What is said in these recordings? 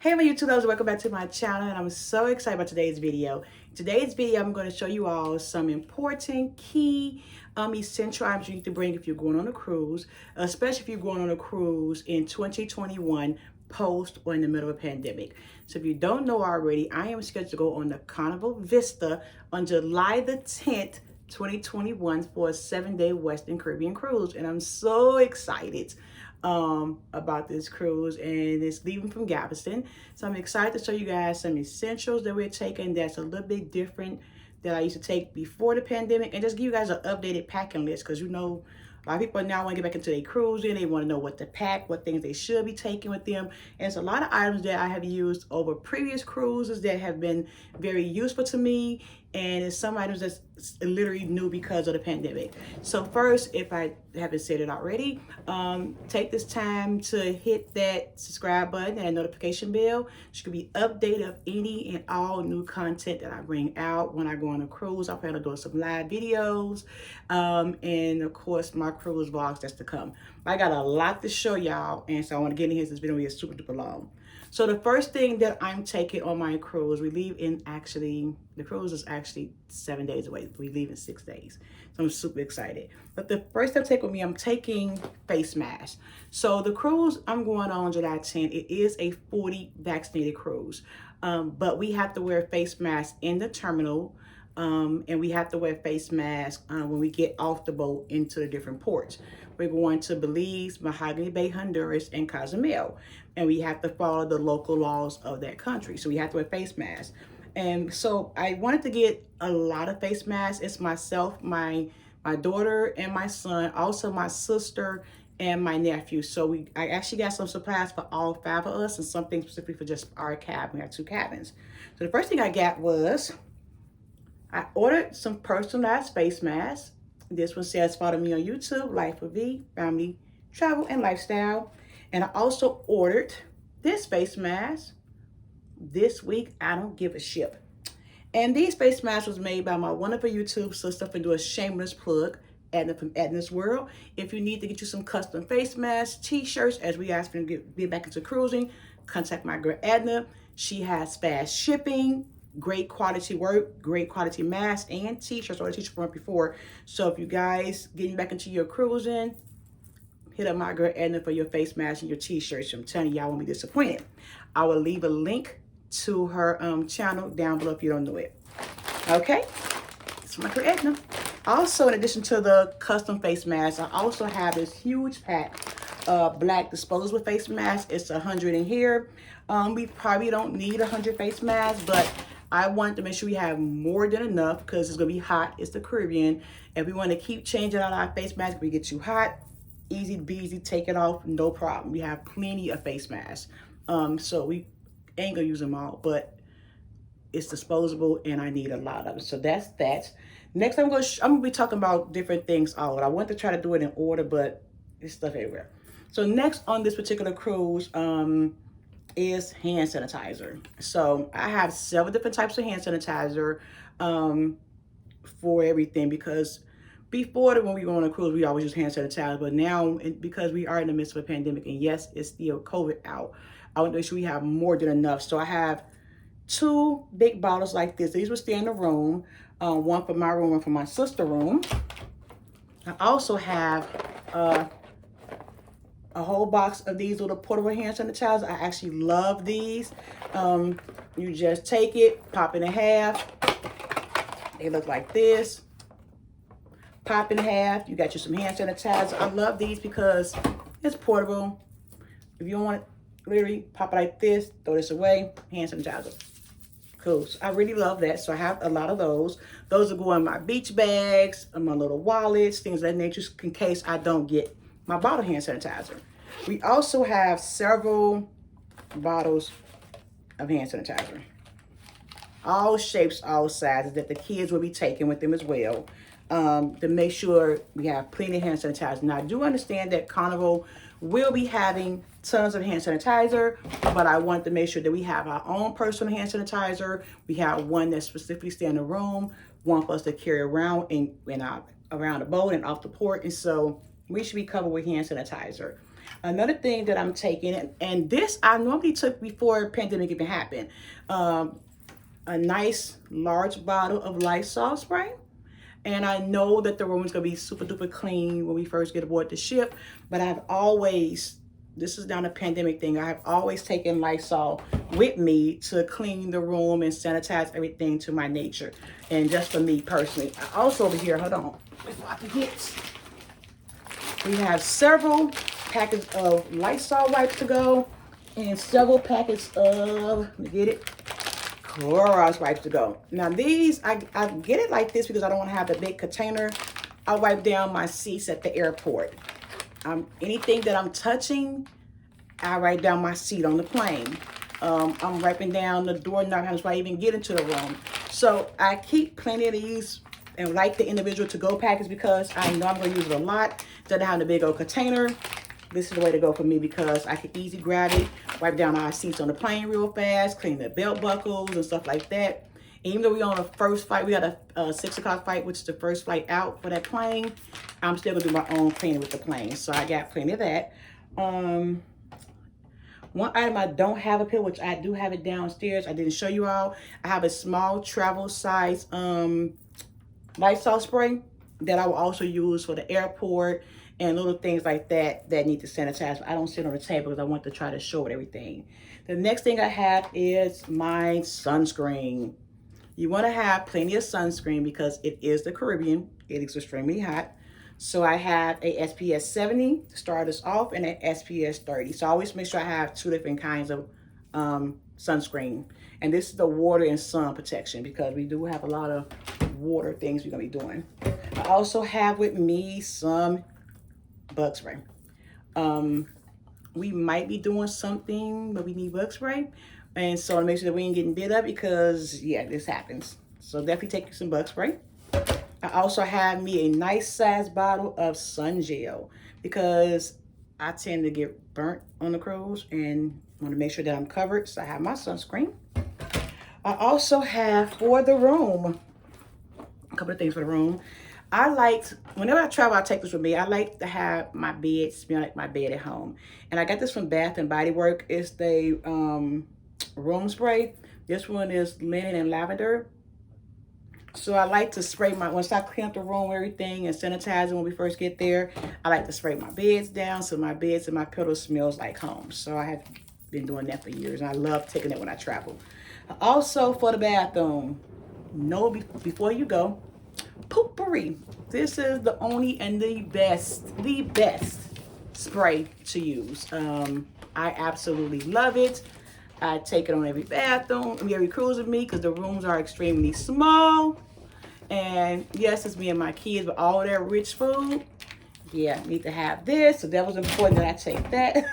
Hey my YouTube lovers, welcome back to my channel, and I'm so excited about today's video. Today's video, I'm going to show you all some important key essential items you need to bring if you're going on a cruise, especially if you're going on a cruise in 2021 post or in the middle of a pandemic. So if you don't know already, I am scheduled to go on the Carnival Vista on July the 10th, 2021 for a 7-day Western Caribbean cruise, and I'm so excited about this cruise, and it's leaving from Galveston. So I'm excited to show you guys some essentials that we're taking that's a little bit different that I used to take before the pandemic, and just give you guys an updated packing list, because you know a lot of people now want to get back into their cruising. They want to know what to pack, what things they should be taking with them. And it's a lot of items that I have used over previous cruises that have been very useful to me. And it's some items that's literally new because of the pandemic. So first, if I haven't said it already, take this time to hit that subscribe button and notification bell. You can be updated of any and all new content that I bring out when I go on a cruise. I plan on doing some live videos, and of course my cruise vlogs that's to come. I got a lot to show y'all, and so I want to get in here since it's been really super duper long. So the first thing that I'm taking on my cruise, we leave in the cruise is actually 7 days away. We leave in 6 days. So I'm super excited. But the first thing I take with me, I'm taking face masks. So the cruise I'm going on July 10th, it is a 40 vaccinated cruise. But we have to wear face masks in the terminal. And we have to wear face masks when we get off the boat into the different ports. We're going to Belize, Mahogany Bay, Honduras, and Cozumel. And we have to follow the local laws of that country. So we have to wear face masks. And so I wanted to get a lot of face masks. It's myself, my daughter, and my son, also my sister and my nephew. So I actually got some supplies for all 5 of us and something specifically for just our cabin. We have 2 cabins. So the first thing I got was I ordered some personalized face masks. This one says follow me on YouTube, Life of V, Family, Travel, and Lifestyle. And I also ordered this face mask. This week, I don't give a shit. And these face masks was made by my wonderful YouTube sister, for doing a shameless plug, Edna from Edna's World. If you need to get you some custom face masks, t-shirts, as we asked for to get back into cruising, contact my girl Edna. She has fast shipping, great quality work, great quality masks and t-shirts, or t-shirts from before. So if you guys getting back into your cruising, hit up my girl Edna for your face masks and your t-shirts. I'm telling you, y'all won't be disappointed. I will leave a link to her channel down below if you don't know it. Okay, it's my girl Edna. Also, in addition to the custom face masks, I also have this huge pack of black disposable face masks. It's 100 in here. We probably don't need 100 face masks, but I want to make sure we have more than enough, because it's going to be hot. It's the Caribbean. And we want to keep changing out our face masks. If we get too hot, easy breezy, take it off, no problem. We have plenty of face masks. So we ain't going to use them all, but it's disposable and I need a lot of it. So that's that. Next, I'm going to be talking about different things all. I want to try to do it in order, but there's stuff everywhere. So next on this particular cruise, is hand sanitizer. So I have several different types of hand sanitizer for everything, because before, when we go on a cruise, we always use hand sanitizer, but now, because we are in the midst of a pandemic, and yes, it's still COVID out, I want to make sure we have more than enough. So I have 2 big bottles like this. These will stay in the room, one for my room, one for my sister's room. I also have a whole box of these little portable hand sanitizers. I actually love these. You just take it, pop it in half. They look like this. Pop in half. You got you some hand sanitizer. I love these because it's portable. If you don't want it, literally pop it like this, throw this away, hand sanitizer. Cool. So I really love that. So I have a lot of those. Those will go in my beach bags, in my little wallets, things of that nature, in case I don't get my bottle hand sanitizer. We also have several bottles of hand sanitizer. All shapes, all sizes, that the kids will be taking with them as well, to make sure we have plenty of hand sanitizer. Now, I do understand that Carnival will be having tons of hand sanitizer, but I want to make sure that we have our own personal hand sanitizer. We have one that specifically stay in the room, one for us to carry around around the boat and off the port. And so we should be covered with hand sanitizer. Another thing that I'm taking, and this I normally took before pandemic even happened, a nice large bottle of Lysol spray. And I know that the room is going to be super duper clean when we first get aboard the ship, but I've always, this is not a pandemic thing, I have always taken Lysol with me to clean the room and sanitize everything to my nature. And just for me personally. I also over here, hold on, before I forget, we have several packets of Lysol wipes to go and several packets of, let me get it, Clorox wipes to go. Now these, I get it like this because I don't want to have the big container. I wipe down my seats at the airport. Anything that I'm touching, I wipe down my seat on the plane. I'm wiping down the doorknob before I even get into the room. So I keep plenty of these and like the individual to-go packets because I know I'm going to use it a lot. Instead of having a big old container, this is the way to go for me because I can easily grab it, wipe down our seats on the plane real fast, clean the belt buckles and stuff like that. And even though we're on the first flight, we got a 6 o'clock flight, which is the first flight out for that plane, I'm still going to do my own cleaning with the plane. So I got plenty of that. One item I don't have up here, which I do have it downstairs. I didn't show you all. I have a small travel size Lysol spray that I will also use for the airport and little things like that that need to sanitize. I don't sit on the table because I want to try to show it everything. The next thing I have is my sunscreen. You want to have plenty of sunscreen because it is the Caribbean. It is extremely hot. So I have a SPF 70 to start us off and an SPF 30. So I always make sure I have 2 different kinds of sunscreen. And this is the water and sun protection because we do have a lot of water things we're going to be doing. I also have with me some bug spray. We might be doing something, but we need bug spray. And so to make sure that we ain't getting bit up because, yeah, this happens. So definitely take some bug spray. I also have me a nice size bottle of sun gel because I tend to get burnt on the cruise and want to make sure that I'm covered. So I have my sunscreen. I also have for the room, a couple of things for the room. I liked, whenever I travel, I take this with me. I like to have my bed smell like my bed at home. And I got this from Bath and Body Works. It's the room spray. This one is linen and lavender. So I like to spray once I clean up the room, everything, and sanitize it when we first get there, I like to spray my beds down so my beds and my pillows smells like home. So I have been doing that for years, and I love taking it when I travel. Also for the bathroom, know before you go, Poopery. This is the only and the best spray to use. I absolutely love it. I take it on every bathroom, every cruise with me because the rooms are extremely small. And yes, it's me and my kids, but all that rich food, yeah, need to have this. So that was important that I take that.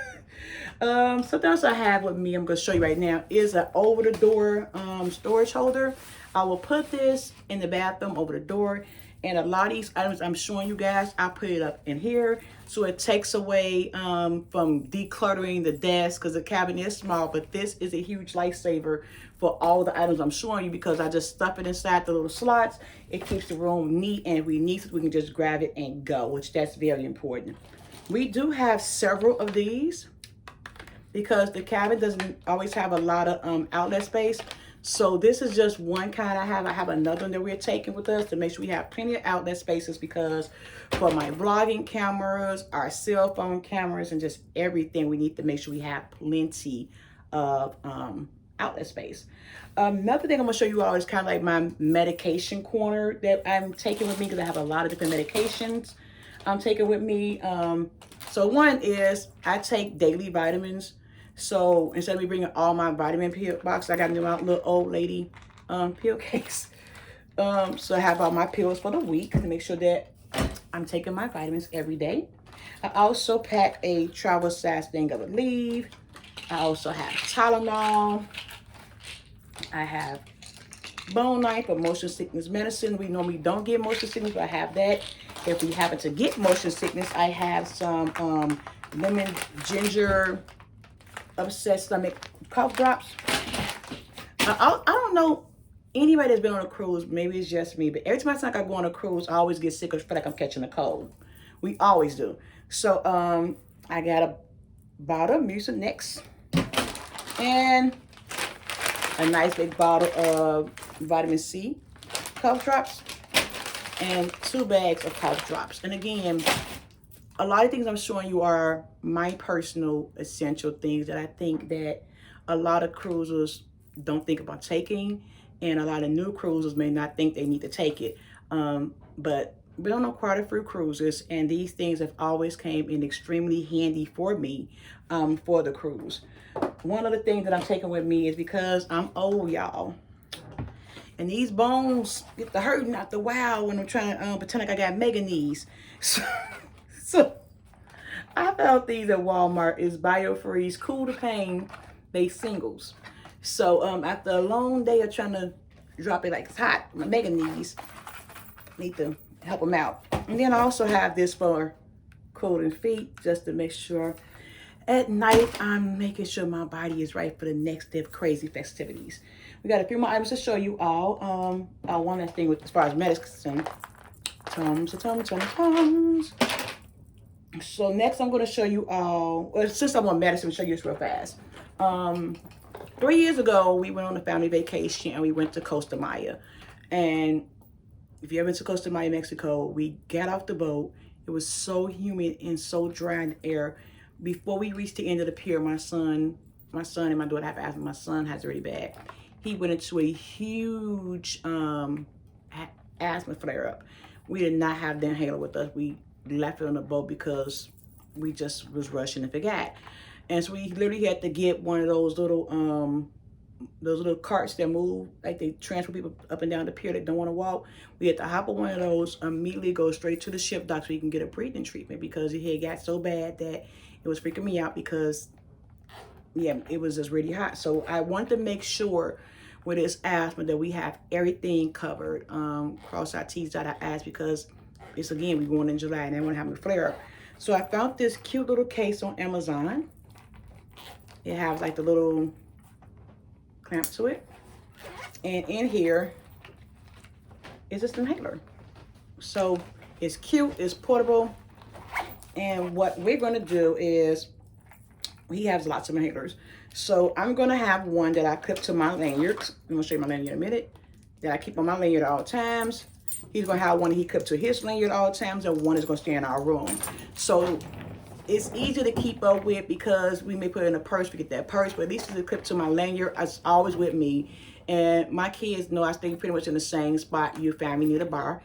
Something else I have with me, I'm going to show you right now, is an over-the-door storage holder. I will put this in the bathroom over the door. And a lot of these items I'm showing you guys, I put it up in here. So it takes away from decluttering the desk because the cabinet is small. But this is a huge lifesaver for all the items I'm showing you because I just stuff it inside the little slots. It keeps the room neat. And if we need it, we can just grab it and go, which that's very important. We do have several of these because the cabin doesn't always have a lot of outlet space. So this is just one kind I have. I have another one that we're taking with us to make sure we have plenty of outlet spaces because for my vlogging cameras, our cell phone cameras, and just everything, we need to make sure we have plenty of outlet space. Another thing I'm gonna show you all is kind of like my medication corner that I'm taking with me because I have a lot of different medications I'm taking with me. So one is I take daily vitamins. So instead of me bringing all my vitamin pill box, I got me my little old lady pill case. So I have all my pills for the week to make sure that I'm taking my vitamins every day. I also pack a travel size thing of Aleve. I also have Tylenol. I have bone knife for motion sickness medicine. We normally don't get motion sickness, but I have that. If we happen to get motion sickness, I have some lemon ginger upset stomach cough drops. I don't know anybody that's been on a cruise, maybe it's just me, but every time I go on a cruise, I always get sick or feel like I'm catching a cold. We always do. So I got a bottle of Mucinex, and a nice big bottle of vitamin C cough drops, and 2 bags of cough drops. And again, a lot of things I'm showing you are my personal essential things that I think that a lot of cruisers don't think about taking, and a lot of new cruisers may not think they need to take it. But we don't know quite a few cruises, and these things have always came in extremely handy for me for the cruise. One of the things that I'm taking with me is because I'm old, y'all. And these bones get the hurting after a while when I'm trying to pretend like I got mega knees. So I found these at Walmart. Is BioFreeze Cool to Pain. They singles. So after a long day of trying to drop it like it's hot, my mega knees need to help them out. And then I also have this for cooling feet, just to make sure at night I'm making sure my body is right for the next day of crazy festivities. We got a few more items to show you all. One last thing with as far as medicine. Tums. So next I'm going to show you all, well, since I'm on medicine, I'll show you this real fast. 3 years ago, we went on a family vacation and we went to Costa Maya. And if you ever been to Costa Maya, Mexico, we got off the boat. It was so humid and so dry in the air. Before we reached the end of the pier, my son and my daughter have asthma. My son has it really bad. He went into a huge asthma flare-up. We did not have the inhaler with us. We left it on the boat because we just was rushing and forgot. And so we literally had to get one of those little carts that move, like they transfer people up and down the pier that don't want to walk. We had to hop on one of those, immediately go straight to the ship dock so he can get a breathing treatment, because it had got so bad that it was freaking me out, because yeah, it was just really hot. So I want to make sure with this asthma that we have everything covered. Cross our T's, dot our I's, because it's, again, we're going in July and I want to have a flare up. So I found this cute little case on Amazon. It has like the little clamp to it. And in here is this inhaler. So it's cute, it's portable. And what we're going to do is, he has lots of inhalers. So I'm going to have one that I clip to my lanyard. I'm going to show you my lanyard in a minute. That I keep on my lanyard at all times. He's going to have one he clipped to his lanyard at all times, and one is going to stay in our room. So it's easy to keep up with, because we may put it in a purse, we get that purse, but at least it's clipped to my lanyard. It's always with me. And my kids know I stay pretty much in the same spot you find me, near the bar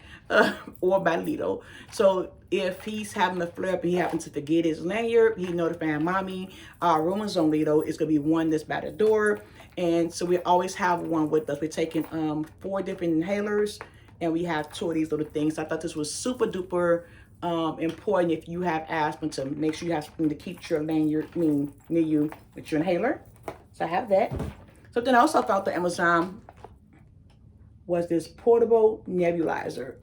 or by Lido. So if he's having a flare up and he happens to forget his lanyard, he notifying mommy. Our room is on Lido. It's going to be one that's by the door. And so we always have one with us. We're taking 4 different inhalers, and we have 2 of these little things. So I thought this was super duper important if you have asthma, to make sure you have something to keep your lanyard near you with your inhaler. So I have that. Something else I found on Amazon was this portable nebulizer.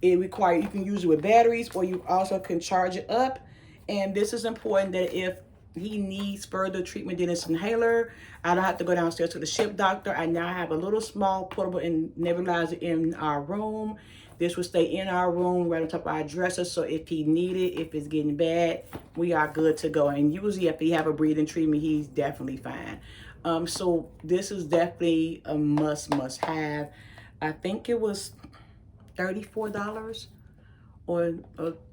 You can use it with batteries, or you also can charge it up. And this is important, that if he needs further treatment than this inhaler, I don't have to go downstairs to the ship doctor. I now have a little small portable nebulizer in our room. This will stay in our room right on top of our dresser. So if he needed, if it's getting bad, we are good to go. And usually if he have a breathing treatment, he's definitely fine. So this is definitely a must have. I think it was $34 or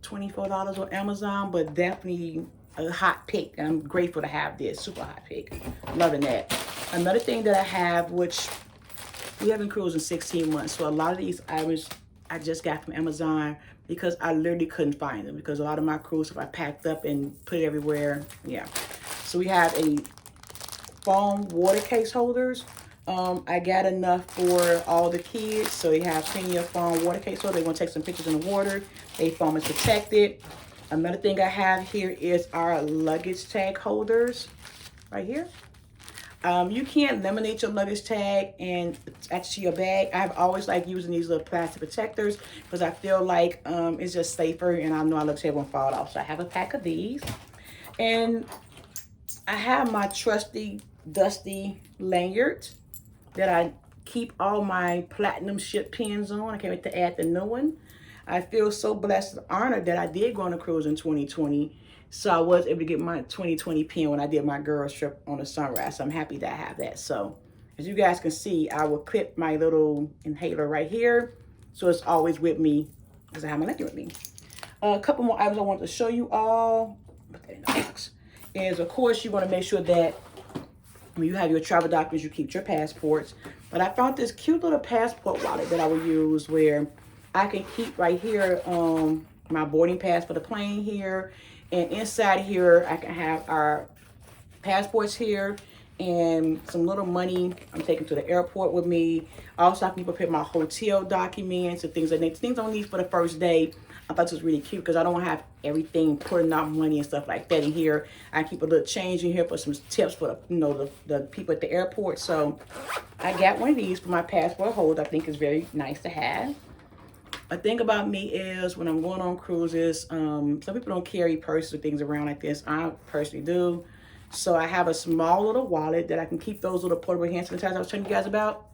$24 on Amazon, but definitely a hot pick. And I'm grateful to have this, super hot pick. Loving that. Another thing that I have, which we haven't cruised in 16 months. So a lot of these items I just got from Amazon, because I literally couldn't find them, because a lot of my cruise stuff I packed up and put it everywhere. Yeah. So we have a foam water case holders. I got enough for all the kids, so they have plenty of foam water case holders. They want to take some pictures in the water. They foam is protected. Another thing I have here is our luggage tag holders right here. You can't laminate your luggage tag and attach to your bag. I've always liked using these little plastic protectors, because I feel like it's just safer, and I know our luggage tag won't fall off. So I have a pack of these. And I have my trusty, dusty lanyard that I keep all my platinum ship pins on. I can't wait to add the new one. I feel so blessed and honored that I did go on a cruise in 2020, So I was able to get my 2020 pen when I did my girls trip on the Sunrise. So I'm happy that I have that. So as you guys can see, I will clip my little inhaler right here. So it's always with me because I have my liquor with me. A couple more items I want to show you all. Put that in the box. Is, of course, you want to make sure that when you have your travel documents, you keep your passports. But I found this cute little passport wallet that I will use where I can keep right here my boarding pass for the plane here. And inside here, I can have our passports here and some little money I'm taking to the airport with me. Also, I can prepare my hotel documents and things like that. Things I need for the first day. I thought this was really cute because I don't want to have everything putting out money and stuff like that in here. I keep a little change in here for some tips for the, you know, the people at the airport. So I got one of these for my passport holder. I think it's very nice to have. A thing about me is when I'm going on cruises, some people don't carry purses or things around like this. I personally do. So I have a small little wallet that I can keep those little portable hand sanitizer I was telling you guys about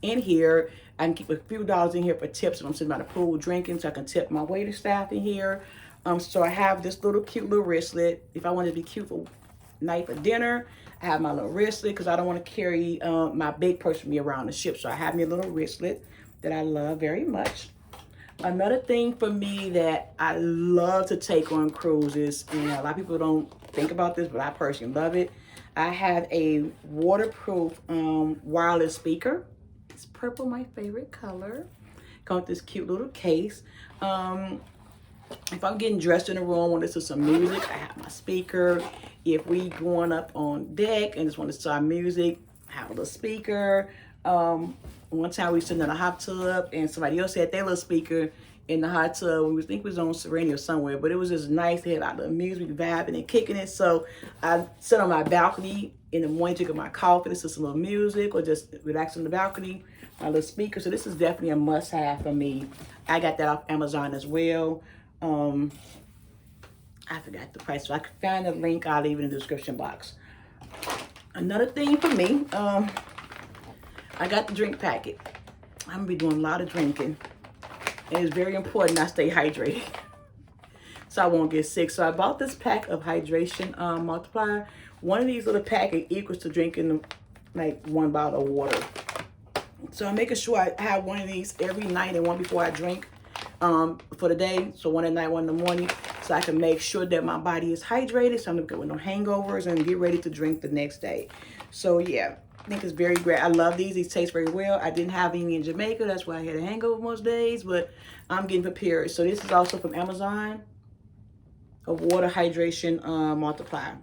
in here. I can keep a few dollars in here for tips if I'm sitting by the pool drinking, so I can tip my waiter staff in here. So I have this little cute little wristlet. If I want to be cute for night for dinner, I have my little wristlet because I don't want to carry my big purse with me around the ship. So I have me a little wristlet that I love very much. Another thing for me that I love to take on cruises, and a lot of people don't think about this, but I personally love it. I have a waterproof wireless speaker. It's purple, my favorite color. Come with this cute little case. If I'm getting dressed in a room, want to listen to some music, I have my speaker. If we going up on deck and just want to start music, I have a little speaker. One time we was sitting in a hot tub and somebody else had their little speaker in the hot tub. We think we was on Serenity or somewhere, but it was just nice. They had a lot of music, vibing and kicking it. So I sit on my balcony in the morning, drinking my coffee, listen to some little music, or just relax on the balcony, my little speaker. So this is definitely a must-have for me. I got that off Amazon as well. I forgot the price, so I can find the link. I'll leave it in the description box. Another thing for me, I got the drink packet. I'm gonna be doing a lot of drinking. And it's very important I stay hydrated so I won't get sick. So I bought this pack of hydration multiplier. One of these little packets equals to drinking like 1 bottle of water. So I'm making sure I have one of these every night and one before I drink for the day. So one at night, one in the morning, so I can make sure that my body is hydrated so I'm not with no hangovers and get ready to drink the next day. So yeah, I think it's very great. I love these. These taste very well. I didn't have any in Jamaica. That's why I had a hangover most days, but I'm getting prepared. So this is also from Amazon, a water hydration multiplier.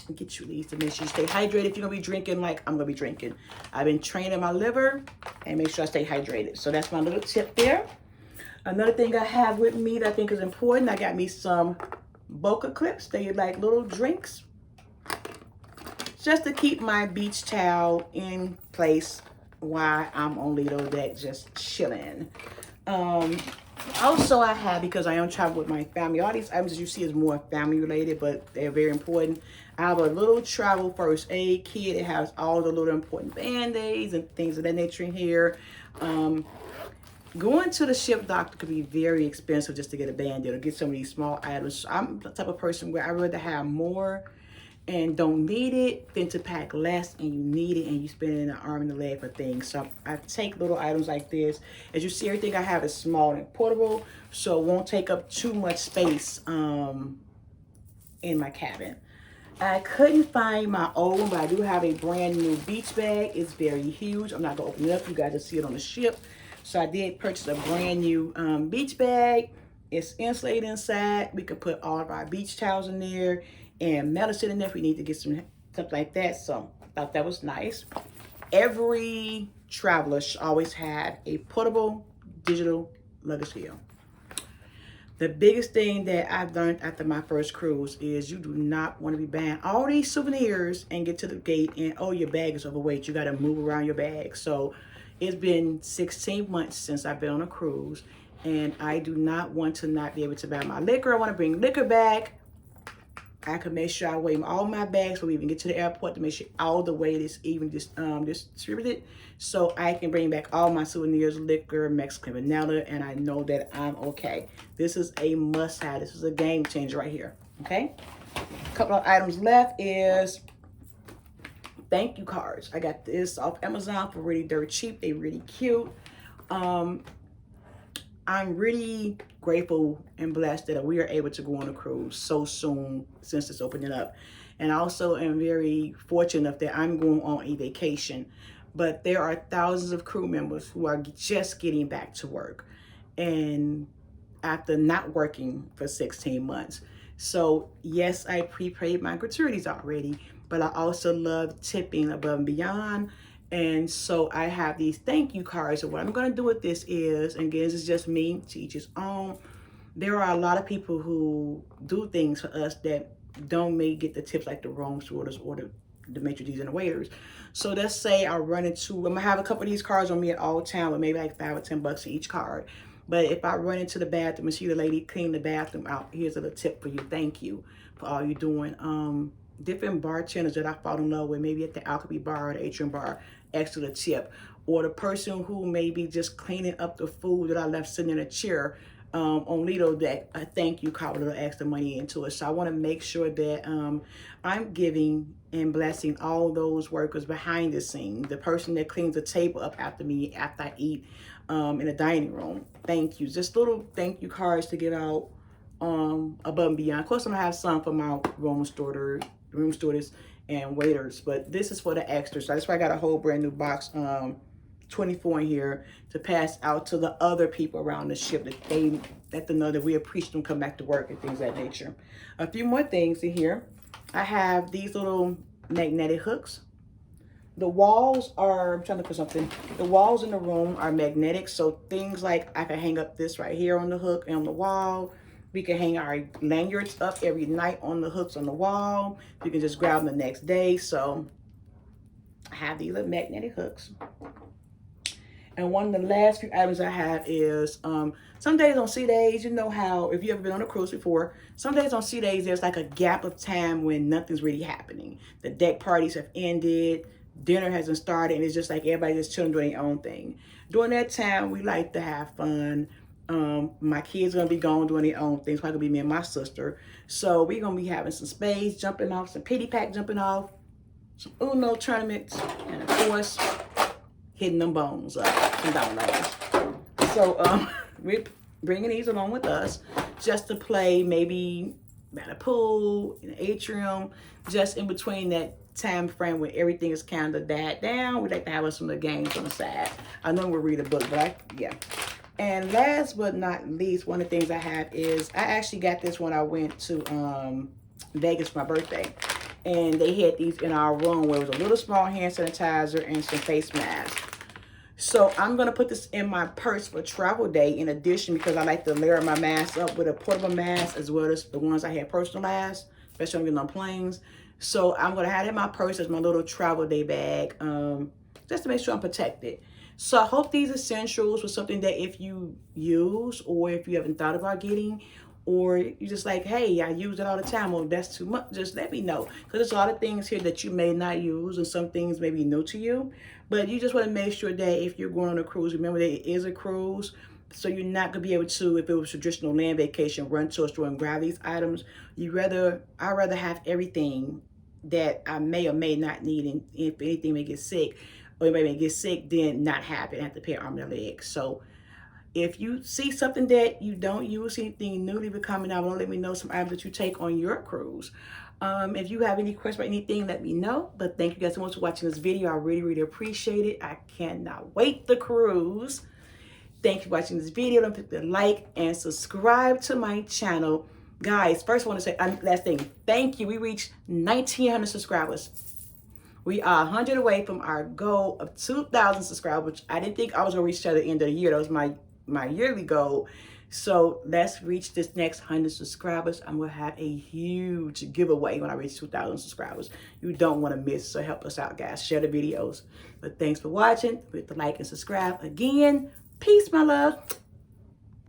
I'll get you these to make sure you stay hydrated. If you're going to be drinking like I'm going to be drinking. I've been training my liver and make sure I stay hydrated. So that's my little tip there. Another thing I have with me that I think is important, I got me some Boca clips. They like little drinks, just to keep my beach towel in place while I'm on Lido deck just chilling. Also I have, because I am traveling with my family, all these items that you see is more family related, but they're very important. I have a little travel first aid kit. It has all the little important band-aids and things of that nature in here. Going to the ship doctor could be very expensive just to get a band-aid or get some of these small items. I'm the type of person where I rather have more and don't need it than to pack less and you need it and you spend an arm and a leg for things. So I take little items like this. As you see, everything I have is small and portable, so it won't take up too much space in my cabin. I couldn't find my old one, but I do have a brand new beach bag. It's very huge. I'm not gonna open it up. You guys will see it on the ship. So I did purchase a brand new beach bag. It's insulated inside. We can put all of our beach towels in there and medicine in there if we need to get some stuff like that. So I thought that was nice. Every traveler should always have a portable digital luggage scale. The biggest thing that I've learned after my first cruise is you do not want to be buying all these souvenirs and get to the gate and, oh, your bag is overweight. You got to move around your bag. So it's been 16 months since I've been on a cruise, and I do not want to not be able to buy my liquor. I want to bring liquor back. I can make sure I weigh all my bags so we even get to the airport to make sure all the weight is even distributed, so I can bring back all my souvenirs, liquor, Mexican vanilla, and I know that I'm okay. This is a must-have. This is a game changer right here. Okay. A couple of items left is thank you cards. I got this off Amazon for really dirt cheap. They really cute. I'm really grateful and blessed that we are able to go on a cruise so soon since it's opening up. And I also am very fortunate that I'm going on a vacation. But there are thousands of crew members who are just getting back to work. And after not working for 16 months. So yes, I prepaid my gratuities already, but I also love tipping above and beyond. And so I have these thank you cards. So what I'm going to do with this is, and again, this is just me, to each his own. There are a lot of people who do things for us that don't may get the tips, like the room stewardess or the maitre d's and the waiters. So let's say I run into, I'm going to have a couple of these cards on me at all time with maybe like $5 or $10 each card. But if I run into the bathroom and see the lady clean the bathroom out, here's a little tip for you. Thank you for all you're doing. Different bartenders that I fall in love with, maybe at the Alchemy bar or the Atrium bar, extra tip. Or the person who may be just cleaning up the food that I left sitting in a chair on Lido, that a thank you card, a little extra money into it. So I want to make sure that I'm giving and blessing all those workers behind the scenes. The person that cleans the table up after me, after I eat in the dining room. Thank you. Just little thank you cards to give out above and beyond. Of course, I'm going to have some for my room stewardess and waiters, but this is for the extras. So that's why I got a whole brand new box, 24 in here, to pass out to the other people around the ship, that they let them know that we appreciate them come back to work and things of that nature. A few more things in here. I have these little magnetic hooks. The walls are, I'm trying to put something, the walls in the room are magnetic. So things like I can hang up this right here on the hook and on the wall. We can hang our lanyards up every night on the hooks on the wall. You can just grab them the next day. So I have these little magnetic hooks. And one of the last few items I have is, some days on sea days, you know how, if you ever been on a cruise before, some days on sea days, there's like a gap of time when nothing's really happening. The deck parties have ended, dinner hasn't started, and it's just like everybody just chilling doing their own thing. During that time, we like to have fun. My kids gonna be gone doing their own things. It's probably gonna be me and my sister. So we're gonna be having some spades jumping off, some pity pack jumping off, some Uno tournaments, and of course, hitting them bones up and dominoes. So we're bringing these along with us just to play, maybe at a pool, in an atrium, just in between that time frame when everything is kind of died down. We like to have some of the games on the side. I know we'll read a book, but yeah. And last but not least, one of the things I have is, I actually got this when I went to Vegas for my birthday. And they had these in our room where it was a little small hand sanitizer and some face masks. So I'm going to put this in my purse for travel day in addition, because I like to layer my mask up with a portable mask as well as the ones I had personalized, especially when I'm getting on planes. So I'm going to have it in my purse as my little travel day bag, just to make sure I'm protected. So I hope these essentials were something that if you use, or if you haven't thought about getting, or you just like, hey, I use it all the time, or that's too much, just let me know. Because there's a lot of things here that you may not use, and some things may be new to you. But you just want to make sure that if you're going on a cruise, remember that it is a cruise. So you're not going to be able to, if it was a traditional land vacation, run to a store and grab these items. I'd rather have everything that I may or may not need. And if anything may get sick, or anybody may get sick, then not have it, have to pay arm and leg. So if you see something that you don't use, anything new leave a comment down below. Let me know some items that you take on your cruise. If you have any questions about anything, let me know. But thank you guys so much for watching this video. I really, really appreciate it. I cannot wait to cruise. Thank you for watching this video. Don't forget to like and subscribe to my channel. Guys, first I want to say, last thing, thank you. We reached 1,900 subscribers. We are 100 away from our goal of 2,000 subscribers, which I didn't think I was going to reach till the end of the year. That was my yearly goal. So let's reach this next 100 subscribers. I'm going to have a huge giveaway when I reach 2,000 subscribers. You don't want to miss, so help us out, guys. Share the videos. But thanks for watching. Hit the like and subscribe. Again, peace, my love.